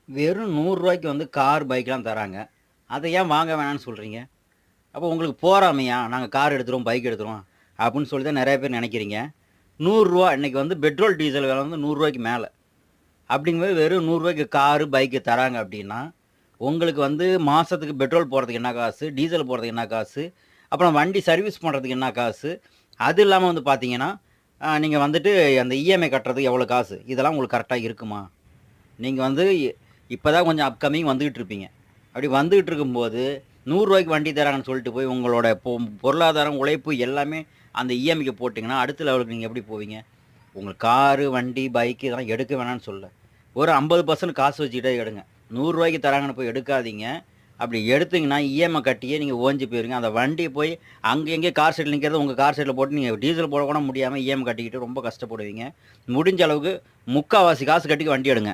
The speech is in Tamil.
வெறும் ரூ. 100 வந்து கார், பைக்லாம் தராங்க. அத ஏன் வாங்க வேணாம்னு சொல்றீங்க? அப்போ உங்களுக்கு போறாமையா? நாங்க கார் எடுத்துருவோம், பைக் எடுத்துருவோம் அப்படின்னு சொல்லி தான் நெறைய பேர் நெனைக்கிறீங்க. ரூ. 100 இன்னைக்கு வந்து பெட்ரோல், டீசல் விலை வந்து ரூ. 100க்கு மேல. அப்படிங்கும்போது வெறும் ரூ. 100க்கு காரு, பைக்கு தராங்க அப்படின்னா, உங்களுக்கு வந்து மாசத்துக்கு பெட்ரோல் போடுறதுக்கு என்ன காசு? டீசல் போடுறதுக்கு என்ன காசு? அப்புறம் வண்டி சர்வீஸ் பண்றதுக்கு என்ன காசு? அது இல்லாம வந்து பார்த்தீங்கன்னா, நீங்க வந்துட்டு அந்த இஎம்ஐ கட்டுறதுக்கு எவ்வளோ காசு? இதெல்லாம் உங்களுக்கு கரெக்ட்டா இருக்குமா? நீங்க வந்து இப்ப தான் கொஞ்சம் அப்கமிங் வந்துகிட்டு இருப்பீங்க. அப்படி வந்துகிட்டு இருக்கும்போது, ரூ. 100க்கு வண்டி தராங்கன்னு சொல்லிட்டு போய் உங்களோட பொருளாதாரம், உழைப்பு எல்லாமே அந்த இஎம்ஐக்கு போட்டீங்கன்னா, அடுத்த லெவலுக்கு நீங்க எப்படி போவீங்க? உங்களுக்கு காரு, வண்டி, பைக் இதெல்லாம் எடுக்க வேணாம்னு சொல்லல. ஒரு 50% காசு வச்சுக்கிட்டே எடுங்க. ரூ. 100க்கு தராங்கன்னு போய் எடுக்காதீங்க. அப்படி எடுத்தீங்கன்னா, இஎம்ஐ கட்டியே நீங்க ஓஞ்சு போயிருவீங்க. அந்த வண்டிய போய் அங்க எங்கேயோ கார் ஷெட்ல நிக்கிறத உங்க கார் ஷெட்ல போட்டு நீங்க டீசல் போட கூட முடியாம இஎம்ஐ கட்டிக்கிட்டு ரொம்ப கஷ்டப்படுவீங்க. முடிஞ்ச அளவுக்கு முக்காவாசி காசு கட்டி வண்டி எடுங்க.